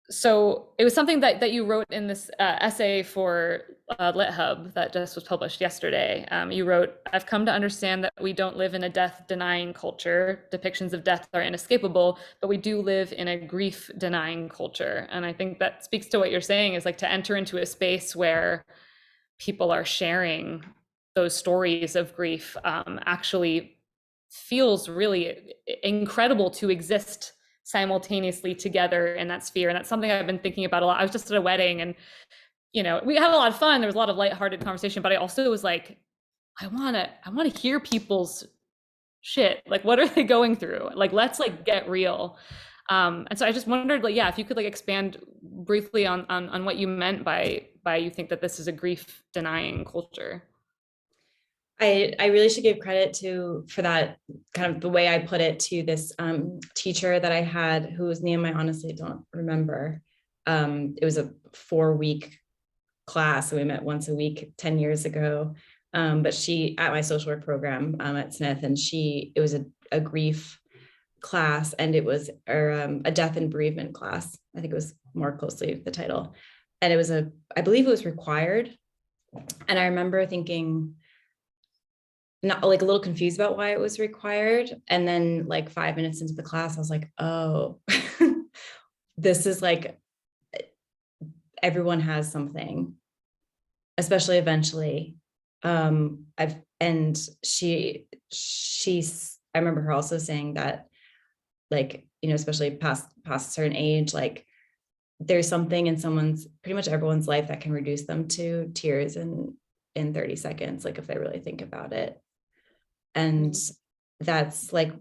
So it was something that you wrote in this essay for LitHub that just was published yesterday. You wrote, "I've come to understand that we don't live in a death-denying culture. Depictions of death are inescapable, but we do live in a grief-denying culture." And I think that speaks to what you're saying, is like to enter into a space where people are sharing those stories of grief actually feels really incredible to exist simultaneously together in that sphere. And that's something I've been thinking about a lot. I was just at a wedding and, we had a lot of fun. There was a lot of lighthearted conversation, but I also was like, I want to hear people's shit. Like, what are they going through? Like, let's like get real. And so I just wondered, like, yeah, if you could like expand briefly on what you meant by you think that this is a grief denying culture. I really should give credit for that, kind of the way I put it, to this teacher that I had, whose name I honestly don't remember. It was a 4-week class, so we met once a week 10 years ago. But she, at my social work program at Smith, and it was a grief class, and it was a death and bereavement class. I think it was more closely the title. And it was I believe it was required. And I remember thinking, not like a little confused about why it was required. And then like 5 minutes into the class, I was like, oh, this is like, everyone has something, especially eventually. I remember her also saying that, like, especially past a certain age, like there's something in pretty much everyone's life that can reduce them to tears in 30 seconds, like if they really think about it. And that's like,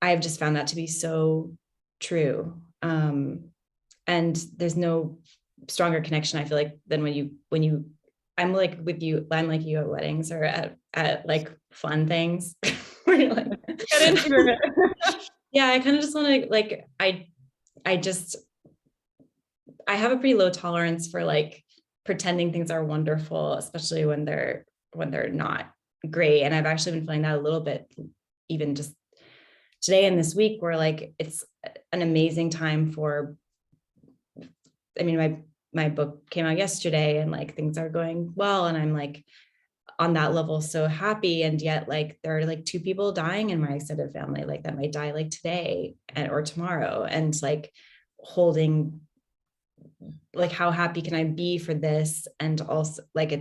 I've just found that to be so true. And there's no stronger connection, I feel like, than when you I'm like you at weddings or at like fun things where you're like, Get into it. yeah, I kind of just want to like, I have a pretty low tolerance for like pretending things are wonderful, especially when they're not great. And I've actually been feeling that a little bit, even just today and this week where like, it's an amazing time for, I mean, my book came out yesterday and like things are going well. And I'm like on that level, so happy. And yet like, there are like 2 people dying in my extended family, like that might die like today or tomorrow. And like holding, like, how happy can I be for this? And also like,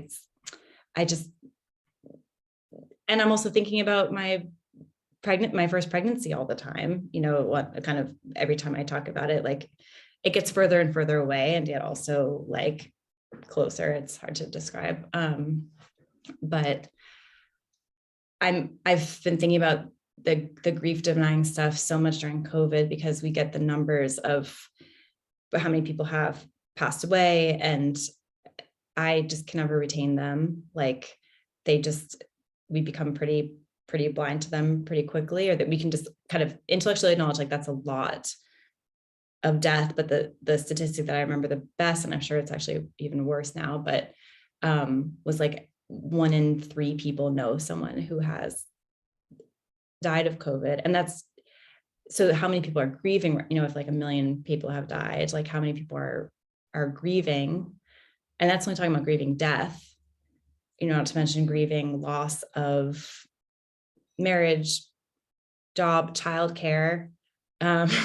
and I'm also thinking about my first pregnancy all the time, you know, what kind of every time I talk about it, like it gets further and further away and yet also like closer. It's hard to describe. But I've been thinking about the grief denying stuff so much during COVID, because we get the numbers of how many people have passed away, and I just can never retain them. Like we become pretty blind to them pretty quickly, or that we can just kind of intellectually acknowledge like that's a lot of death. But the statistic that I remember the best, and I'm sure it's actually even worse now, but was like 1 in 3 people know someone who has died of COVID. And that's, so how many people are grieving, you know, if like 1 million people have died, like how many people are grieving? And that's only talking about grieving death, you know, not to mention grieving loss of marriage, job, childcare,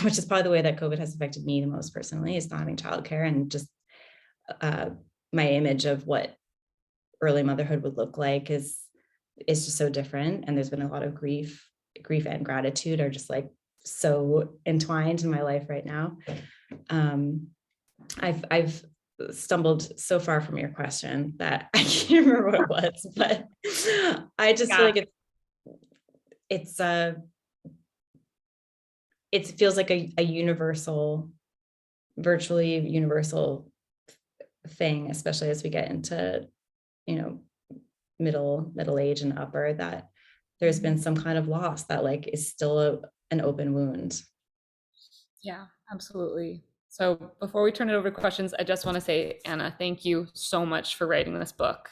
which is probably the way that COVID has affected me the most personally, is not having childcare, and just my image of what early motherhood would look like is just so different. And there's been a lot of grief and gratitude are just like so entwined in my life right now. I've stumbled so far from your question that I can't remember what it was, but I just feel like it feels like a universal, virtually universal thing, especially as we get into, you know, middle age and upper, that there's been some kind of loss that like is still an open wound. Yeah, absolutely. So before we turn it over to questions, I just want to say, Anna, thank you so much for writing this book.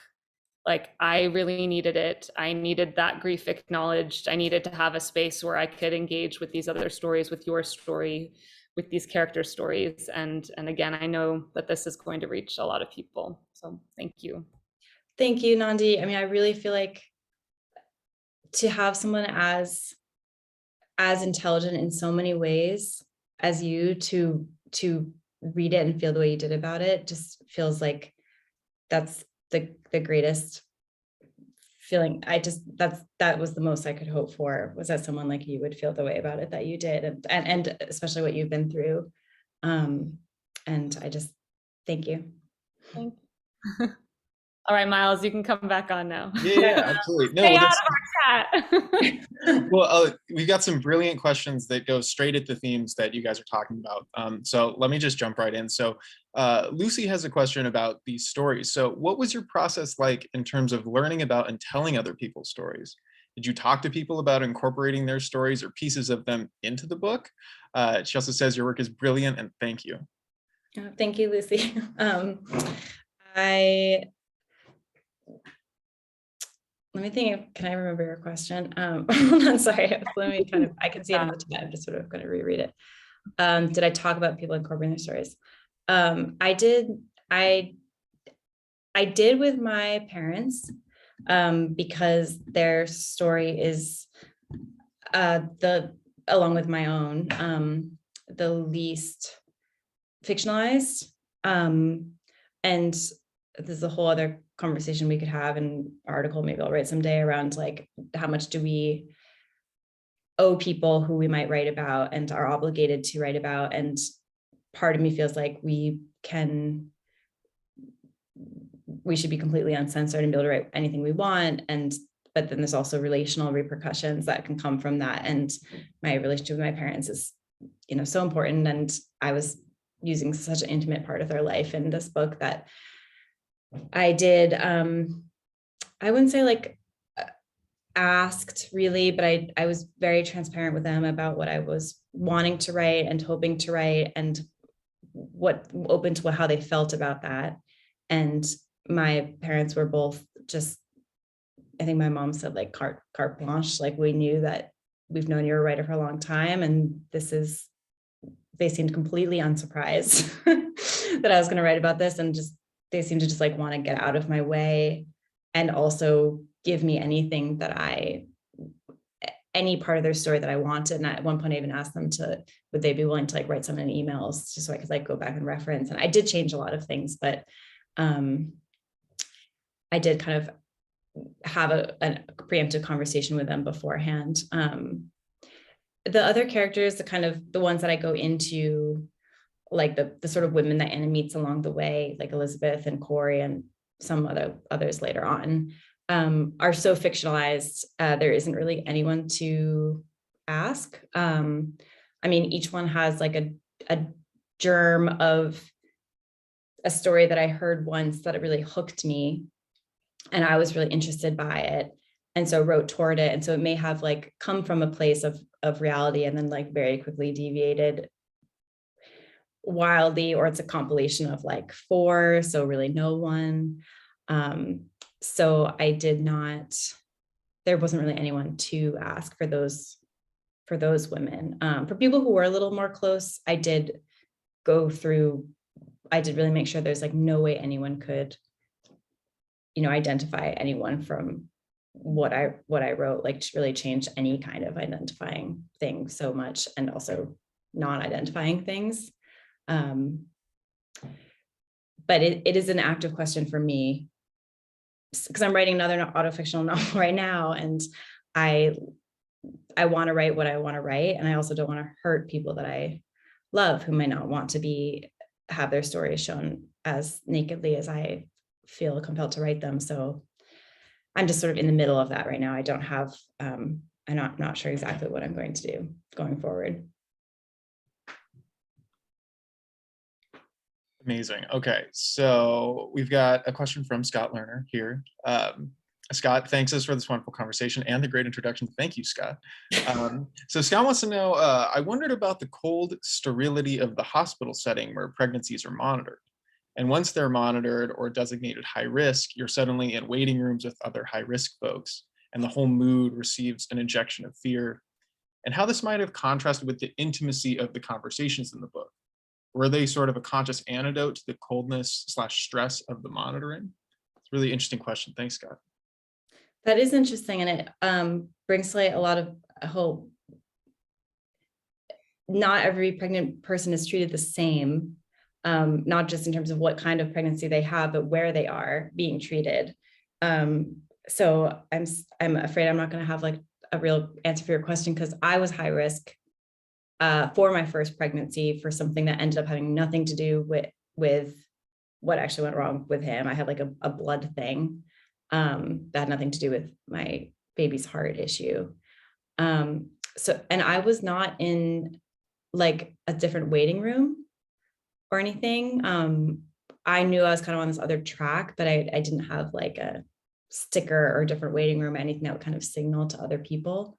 Like, I really needed it. I needed that grief acknowledged. I needed to have a space where I could engage with these other stories, with your story, with these character stories. And again, I know that this is going to reach a lot of people. So thank you. Thank you, Nandi. I mean, I really feel like to have someone as intelligent in so many ways as you to read it and feel the way you did about it just feels like that's the greatest feeling. That was the most I could hope for, was that someone like you would feel the way about it that you did, and especially what you've been through. And I just thank you. Thank you. All right, Miles, you can come back on now. Yeah, absolutely. No, Stay out of our chat. well, we've got some brilliant questions that go straight at the themes that you guys are talking about. So let me just jump right in. So Lucy has a question about these stories. So what was your process like in terms of learning about and telling other people's stories? Did you talk to people about incorporating their stories or pieces of them into the book? She also says your work is brilliant, and thank you. Thank you, Lucy. Let me think. Can I remember your question? Hold on, sorry. Let me I can see it in the chat. I'm just sort of going to reread it. Did I talk about people incorporating their stories? I did with my parents, because their story is along with my own, the least fictionalized. And there's a whole other conversation we could have, an article maybe I'll write someday around like how much do we owe people who we might write about and are obligated to write about. And part of me feels like we should be completely uncensored and be able to write anything we want. But then there's also relational repercussions that can come from that. And my relationship with my parents is, you know, so important. And I was using such an intimate part of their life in this book that I did, I wouldn't say like asked really, but I was very transparent with them about what I was wanting to write and hoping to write, and open to how they felt about that. And my parents were both just, I think my mom said like carte blanche, like we knew that we've known you're a writer for a long time, and they seemed completely unsurprised that I was going to write about this, and they seemed to just like want to get out of my way and also give me anything any part of their story that I wanted. And at one point I even asked them would they be willing to like write some in emails just so I could like go back and reference. And I did change a lot of things, but I did kind of have a preemptive conversation with them beforehand. The other characters, the ones that I go into, like the sort of women that Anna meets along the way, like Elizabeth and Corey and some others later on, are so fictionalized. There isn't really anyone to ask. I mean, each one has like a germ of a story that I heard once that it really hooked me, and I was really interested by it, and so wrote toward it. And so it may have like come from a place of reality and then like very quickly deviated wildly, or it's a compilation of like 4, so really no one. So there wasn't really anyone to ask for those women. For people who were a little more close, I did really make sure there's like no way anyone could, identify anyone from what I wrote, like to really change any kind of identifying thing so much, and also non-identifying things. But it is an active question for me, because I'm writing another autofictional novel right now, and I want to write what I want to write, and I also don't want to hurt people that I love who might not want to have their stories shown as nakedly as I feel compelled to write them. So I'm just sort of in the middle of that right now. I don't have, I'm not sure exactly what I'm going to do going forward. Amazing. Okay, so we've got a question from Scott Lerner here. Scott thanks us for this wonderful conversation and the great introduction. Thank you, Scott. So Scott wants to know, I wondered about the cold sterility of the hospital setting where pregnancies are monitored. And once they're monitored or designated high risk, you're suddenly in waiting rooms with other high risk folks, and the whole mood receives an injection of fear. And how this might have contrasted with the intimacy of the conversations in the book. Were they sort of a conscious antidote to the coldness/stress of the monitoring? It's a really interesting question. Thanks, Scott. That is interesting, and it brings to light a lot of hope. Not every pregnant person is treated the same, not just in terms of what kind of pregnancy they have, but where they are being treated. So I'm afraid I'm not going to have like a real answer for your question, because I was high risk for my first pregnancy for something that ended up having nothing to do with what actually went wrong with him. I had like a blood thing that had nothing to do with my baby's heart issue. And I was not in like a different waiting room or anything. I knew I was kind of on this other track, but I didn't have like a sticker or different waiting room or anything that would kind of signal to other people.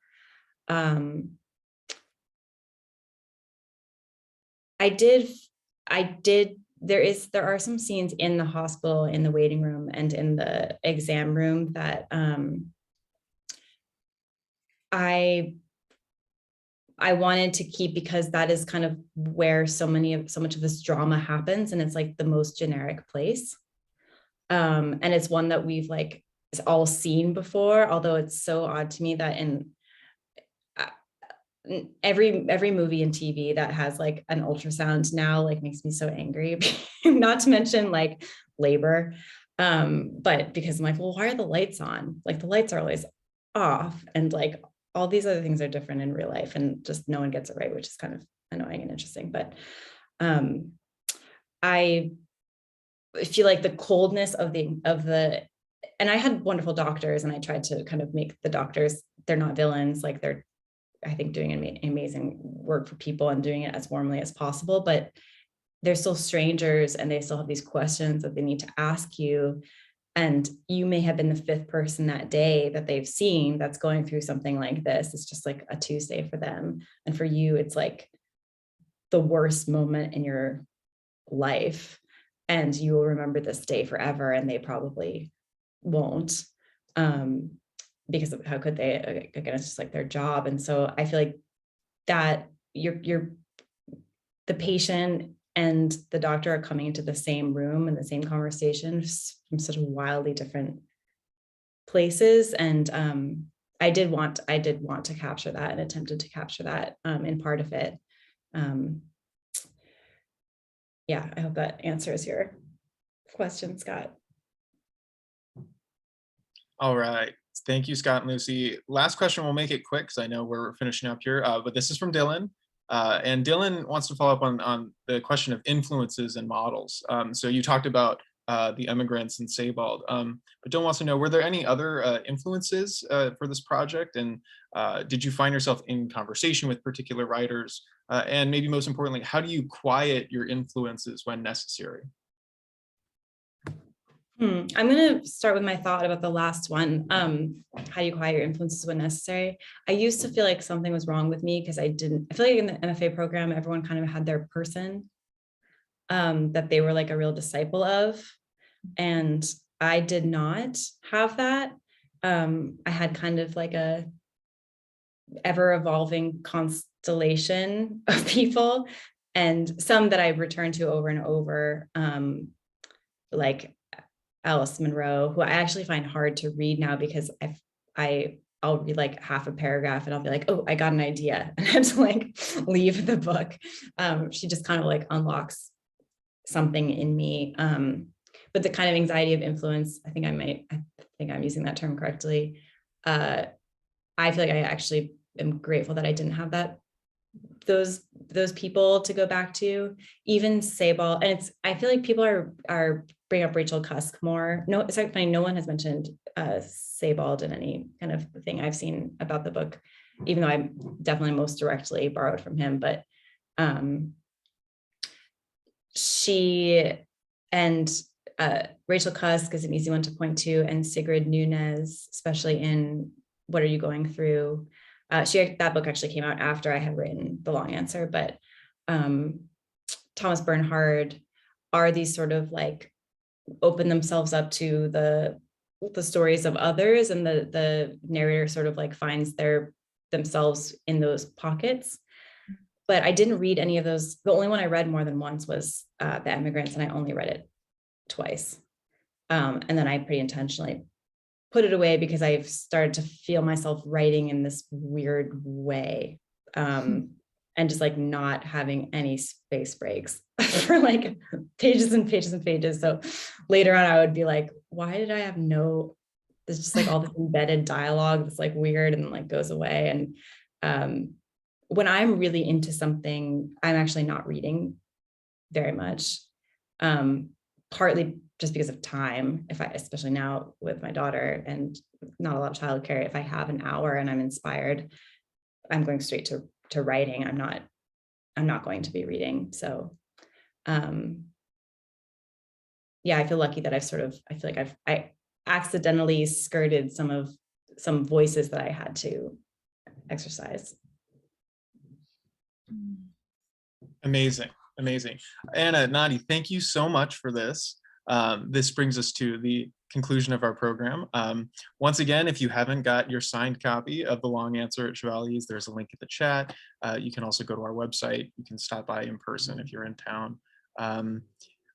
There are some scenes in the hospital, in the waiting room and in the exam room that I wanted to keep, because that is kind of where so much of this drama happens, and it's like the most generic place. And it's one that we've like all seen before, although it's so odd to me that in every movie and TV that has like an ultrasound now like makes me so angry. Not to mention like labor, but because I'm like, well, why are the lights on? Like the lights are always off, and like all these other things are different in real life, and just no one gets it right, which is kind of annoying and interesting. But I feel like the coldness of the and I had wonderful doctors, and I tried to kind of make the doctors, they're not villains, like they're, I think, doing amazing work for people and doing it as warmly as possible, but they're still strangers, and they still have these questions that they need to ask you. And you may have been the 5th person that day that they've seen that's going through something like this. It's just like a Tuesday for them. And for you, it's like the worst moment in your life. And you will remember this day forever, and they probably won't. because how could they? Again, it's just like their job. And so I feel like that you're the patient and the doctor are coming into the same room and the same conversation from such wildly different places. And I did want to capture that and attempted to capture that in part of it. Yeah, I hope that answers your question, Scott. All right. Thank you, Scott and Lucy. Last question, we'll make it quick because I know we're finishing up here, but this is from Dylan. And Dylan wants to follow up on the question of influences and models. So you talked about the immigrants and Sebald, but Dylan wants to know, were there any other influences for this project? And did you find yourself in conversation with particular writers? And maybe most importantly, how do you quiet your influences when necessary? I'm going to start with my thought about the last one. How do you quiet your influences when necessary? I used to feel like something was wrong with me because I feel like in the MFA program, everyone kind of had their person that they were like a real disciple of. And I did not have that. I had kind of like a ever evolving constellation of people, and some that I returned to over and over, like Alice Munro, who I actually find hard to read now because I'll read like half a paragraph and I'll be like, oh, I got an idea, and I have to like leave the book. She just kind of like unlocks something in me. But the kind of anxiety of influence, I think I'm using that term correctly. I feel like I actually am grateful that I didn't have those people to go back to, even Sebald. And I feel like people are bring up Rachel Cusk more. No, it's actually no one has mentioned Sebald in any kind of thing I've seen about the book, even though I'm definitely most directly borrowed from him. But she and Rachel Cusk is an easy one to point to, and Sigrid Nunez, especially in What Are You Going Through? That book actually came out after I had written The Long Answer, but Thomas Bernhard are these sort of like open themselves up to the stories of others, and the narrator sort of like finds themselves in those pockets. But I didn't read any of those. The only one I read more than once was The Emigrants, and I only read it twice. And then I pretty intentionally put it away because I've started to feel myself writing in this weird way, and just like not having any space breaks for like pages and pages and pages. So later on, I would be like, why did I have there's just like all this embedded dialogue that's like weird and like goes away. And when I'm really into something, I'm actually not reading very much, partly just because of time. Especially now with my daughter and not a lot of childcare, if I have an hour and I'm inspired, I'm going straight to writing. I'm not going to be reading. So, yeah, I feel lucky that I feel like I accidentally skirted some voices that I had to exercise. Amazing. Anna, Nandi, thank you so much for this. This brings us to the conclusion of our program. Once again, if you haven't got your signed copy of The Long Answer at Chevalier's, there's a link in the chat. You can also go to our website. You can stop by in person if you're in town.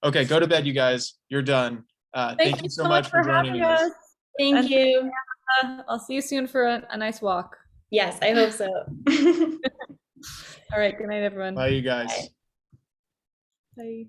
Okay, go to bed, you guys. You're done. Thank you so much for joining us. Thank you. I'll see you soon for a nice walk. Yes, I hope so. All right, good night, everyone. Bye, you guys. Bye. Bye.